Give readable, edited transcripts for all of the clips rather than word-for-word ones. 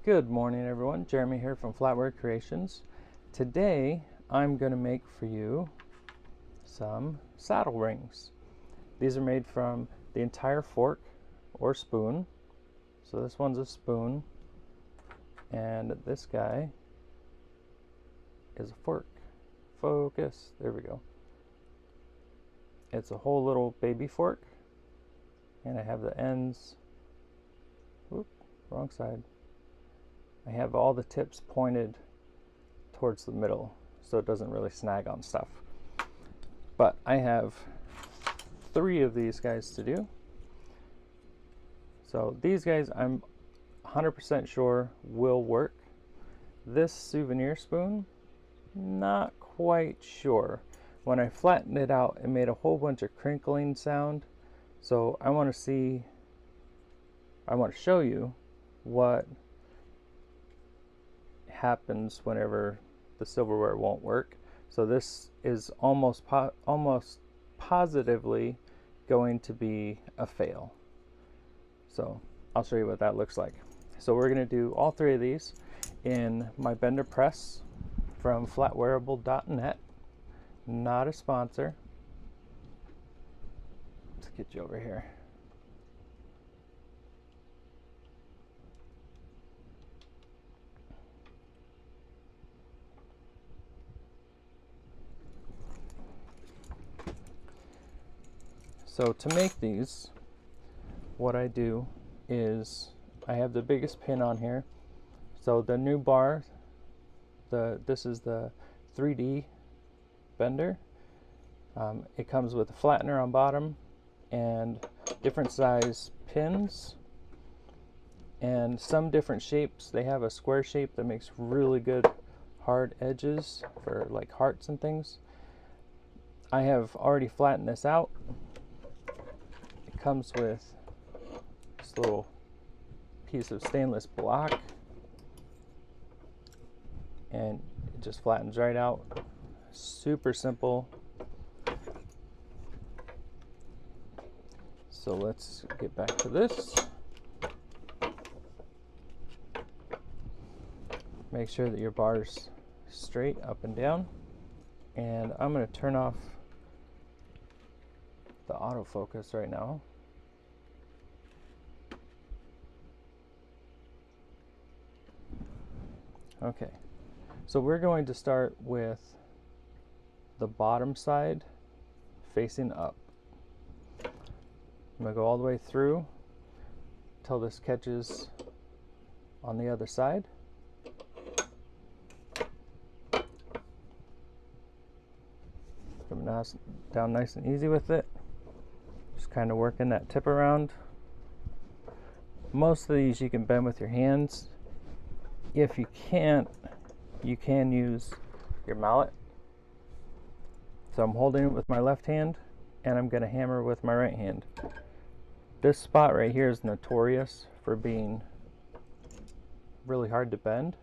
Good morning, everyone. Jeremy here from Flatware Creations. Today I'm going to make for you some saddle rings. These are made from the entire fork or spoon. So this one's a spoon and this guy is a fork. Focus. There we go. It's a whole little baby fork and I have the ends. Whoop, wrong side. I have all the tips pointed towards the middle so it doesn't really snag on stuff. But I have 3 of these guys to do. So these guys I'm 100% sure will work. This souvenir spoon, not quite sure. When I flattened it out, it made a whole bunch of crinkling sound. So I want to show you what happens whenever the silverware won't work. So this is almost positively going to be a fail. So I'll show you what that looks like. So we're going to do all 3 of these in my bender press from flatwearable.net. Not a sponsor. Let's get you over here. So to make these, what I do is I have the biggest pin on here. So the new bar, this is the 3D bender. It comes with a flattener on bottom and different size pins and some different shapes. They have a square shape that makes really good hard edges for like hearts and things. I have already flattened this out. Comes with this little piece of stainless block and it just flattens right out. Super simple. So let's get back to this. Make sure that your bar's straight up and down, and I'm going to turn off the autofocus right now. Okay, so we're going to start with the bottom side facing up. I'm going to go all the way through until this catches on the other side. Coming down nice and easy with it. Just kind of working that tip around. Most of these you can bend with your hands. If you can't, you can use your mallet. So I'm holding it with my left hand and I'm going to hammer with my right hand. This spot right here is notorious for being really hard to bend.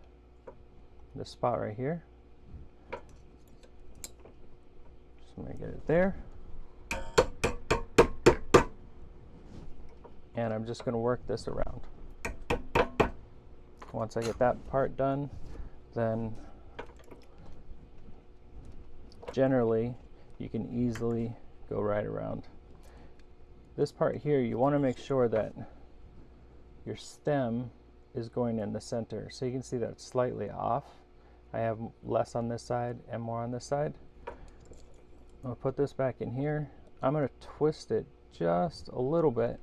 This spot right here. So I'm going to get it there. And I'm just going to work this around. Once I get that part done, then generally you can easily go right around. This part here, you want to make sure that your stem is going in the center. So you can see that it's slightly off. I have less on this side and more on this side. I'll put this back in here. I'm going to twist it just a little bit,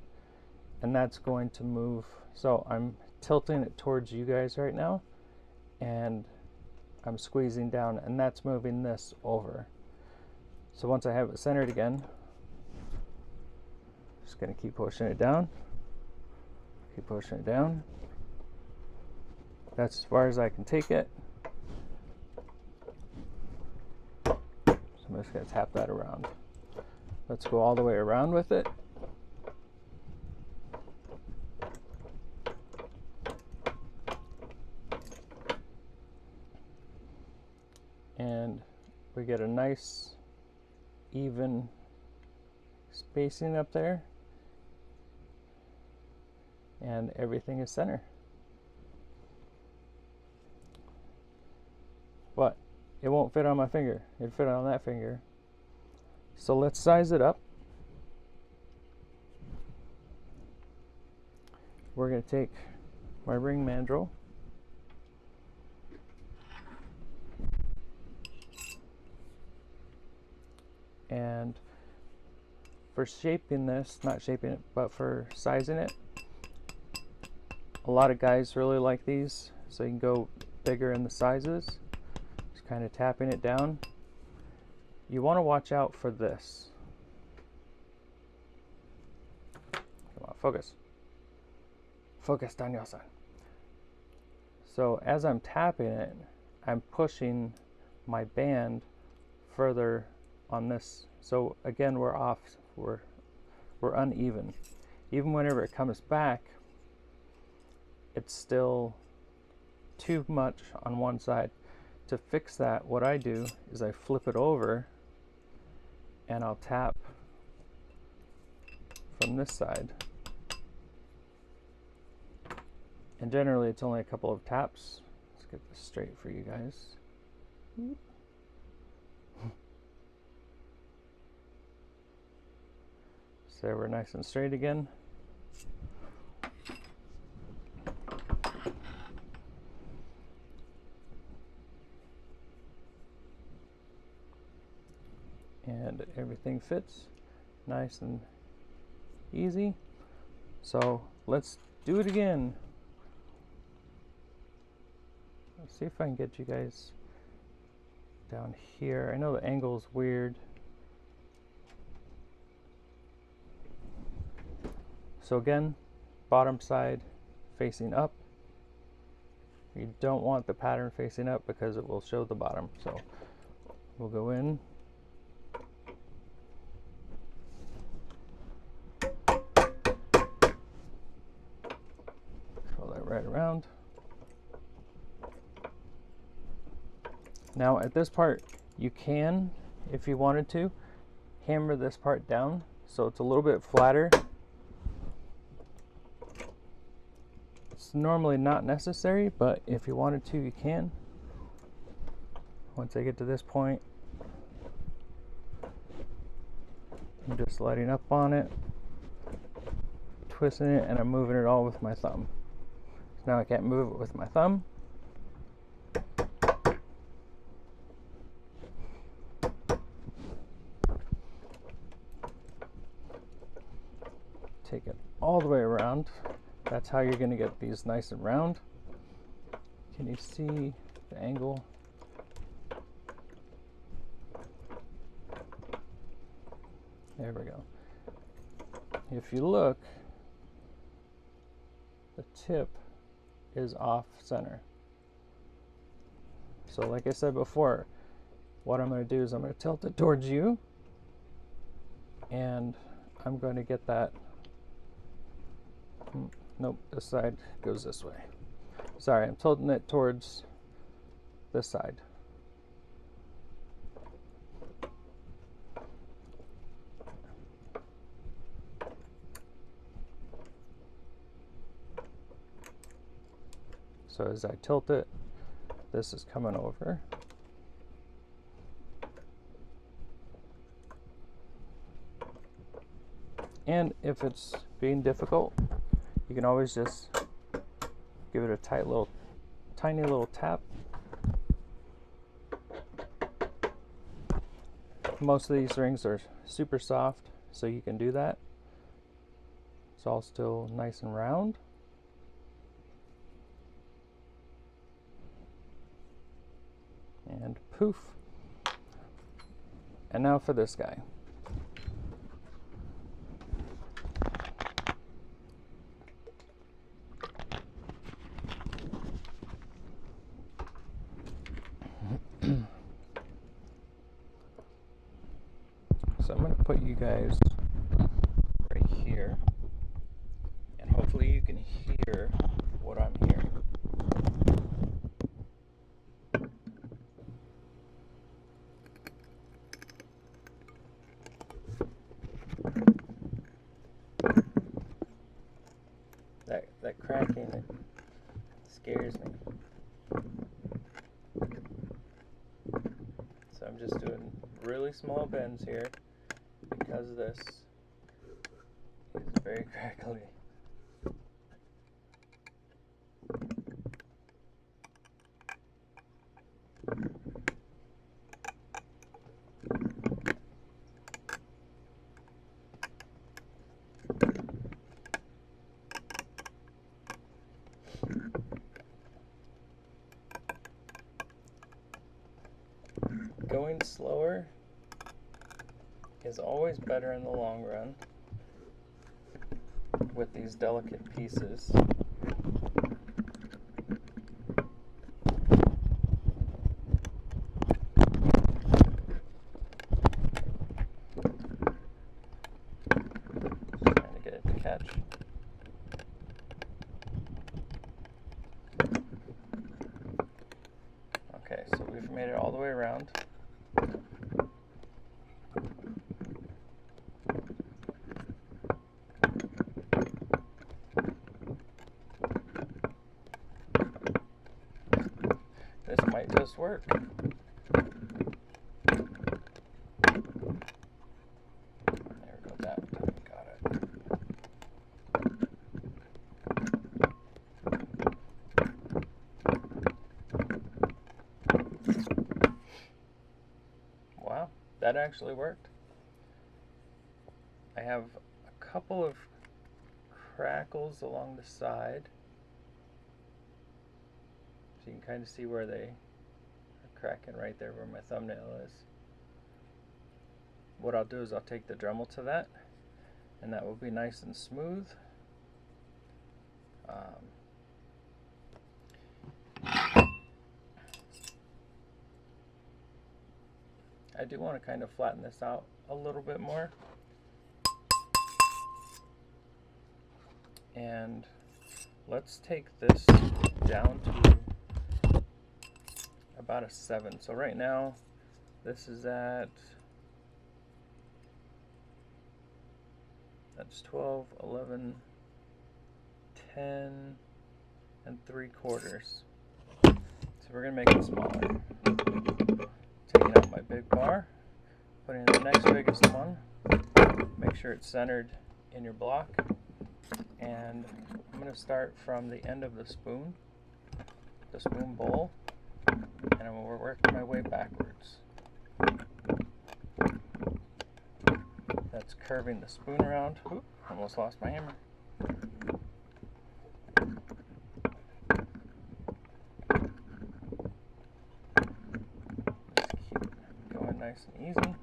and that's going to move. So I'm tilting it towards you guys right now, and I'm squeezing down, and that's moving this over. So once I have it centered again, just going to keep pushing it down, keep pushing it down. That's as far as I can take it. So I'm just going to tap that around. Let's go all the way around with it. And we get a nice even spacing up there, and everything is center. What? It won't fit on my finger. It'd fit on that finger. So let's size it up. We're going to take my ring mandrel and for shaping this, not shaping it, but for sizing it, a lot of guys really like these, so you can go bigger in the sizes. Just kind of tapping it down. You want to watch out for this. Come on, focus. Focus, Daniel-san. So as I'm tapping it, I'm pushing my band further on this. So again, we're off. We're uneven. Even whenever it comes back, it's still too much on one side. To fix that, what I do is I flip it over and I'll tap from this side. And generally it's only a couple of taps. Let's get this straight for you guys. So we're nice and straight again. And everything fits nice and easy. So let's do it again. Let's see if I can get you guys down here. I know the angle is weird. So again, bottom side facing up. You don't want the pattern facing up because it will show the bottom. So we'll go in. Curl that right around. Now at this part, you can, if you wanted to, hammer this part down so it's a little bit flatter. It's normally not necessary, but if you wanted to, you can. Once I get to this point, I'm just letting up on it, twisting it, and I'm moving it all with my thumb. So now I can't move it with my thumb. Take it all the way around. That's how you're going to get these nice and round. Can you see the angle? There we go. If you look, the tip is off center. So like I said before, what I'm going to do is I'm going to tilt it towards you, and I'm going to get that. Nope, this side goes this way. Sorry, I'm tilting it towards this side. So as I tilt it, this is coming over. And if it's being difficult, you can always just give it a tiny little tap. Most of these rings are super soft, so you can do that. It's all still nice and round. And poof. And now for this guy. So I'm going to put you guys right here, and hopefully you can hear what I'm hearing. That cracking, it scares me. really small bends here because this is very crackly. Going slower is always better in the long run with these delicate pieces. Just trying to get it to catch. Okay, so we've made it all the way around. This might just work. There we go, that time, got it. Wow, that actually worked. I have a couple of crackles along the side. So you can kind of see where they are cracking right there where my thumbnail is. What I'll do is I'll take the Dremel to that, and that will be nice and smooth. I do want to kind of flatten this out a little bit more. And let's take this down to about a 7. So right now this is at, that's 12, 11, 10 and 3/4. So we're gonna make it smaller. Taking out my big bar, putting in the next biggest one. Make sure it's centered in your block. And I'm going to start from the end of the spoon bowl, and I'm going to work my way backwards. That's curving the spoon around. Oop, almost lost my hammer. Just keep going nice and easy.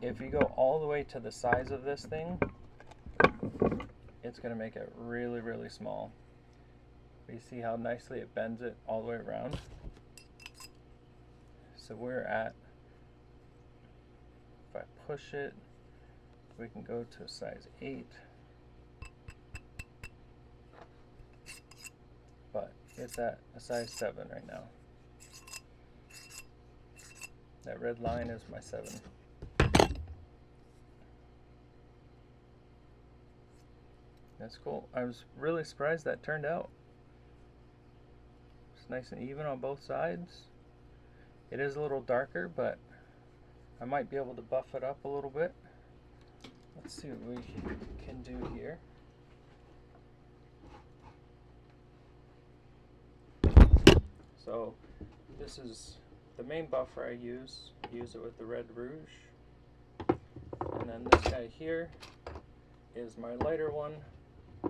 If you go all the way to the size of this thing, it's going to make it really, really small. You see how nicely it bends it all the way around? So we're at, if I push it, we can go to a size 8. But it's at a size 7 right now. That red line is my 7. That's cool. I was really surprised that turned out. It's nice and even on both sides. It is a little darker, but I might be able to buff it up a little bit. Let's see what we can do here. So this is the main buffer I use. Use it with the red rouge. And then this guy here is my lighter one.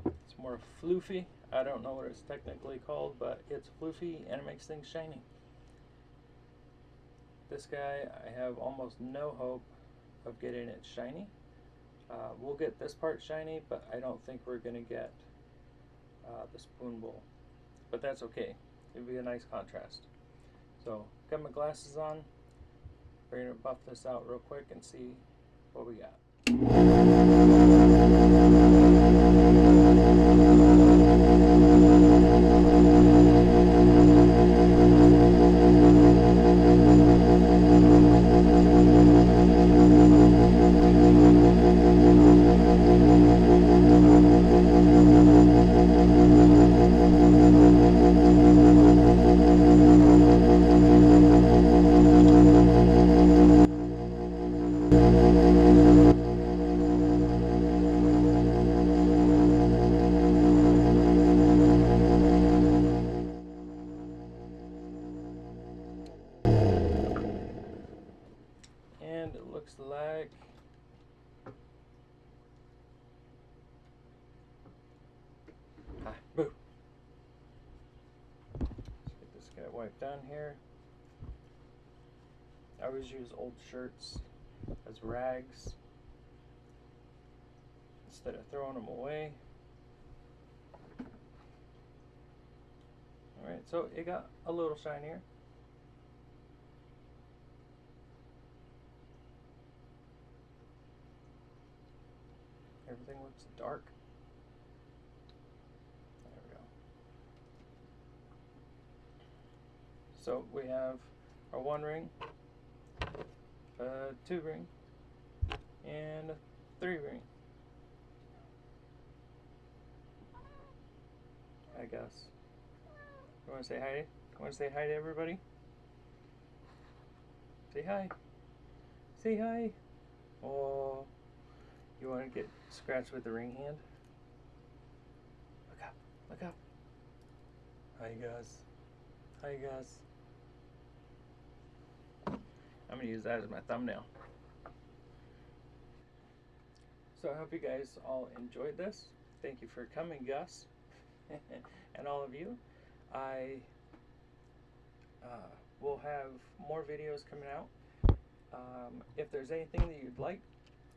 It's more floofy. I don't know what it's technically called, but it's floofy and it makes things shiny. This guy, I have almost no hope of getting it shiny. We'll get this part shiny, but I don't think we're going to get the spoon bowl. But that's okay. It'll be a nice contrast. So, got my glasses on. We're going to buff this out real quick and see what we got. And it looks like boo. Let's get this guy wiped down here. I always use old shirts as rags instead of throwing them away. Alright, so it got a little shinier. Everything looks dark. There we go. So we have our 1 ring, a 2 ring, and a 3 ring. I guess. You want to say hi? Want to say hi to everybody? Say hi. Say hi. Oh, you want to get scratched with the ring hand? Look up. Look up. Hi guys. Hi guys. I'm going to use that as my thumbnail. So I hope you guys all enjoyed this. Thank you for coming, Gus, and all of you. I will have more videos coming out. If there's anything that you'd like,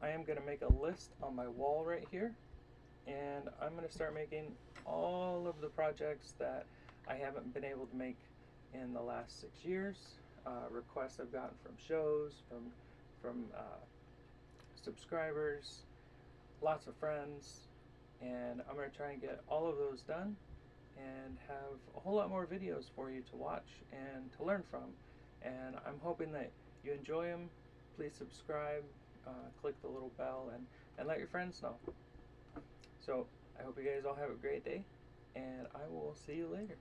I am going to make a list on my wall right here, and I'm going to start making all of the projects that I haven't been able to make in the last 6 years. Requests I've gotten from shows, from subscribers, lots of friends, and I'm going to try and get all of those done and have a whole lot more videos for you to watch and to learn from. And I'm hoping that you enjoy them. Please subscribe, click the little bell, and let your friends know. So I hope you guys all have a great day, and I will see you later.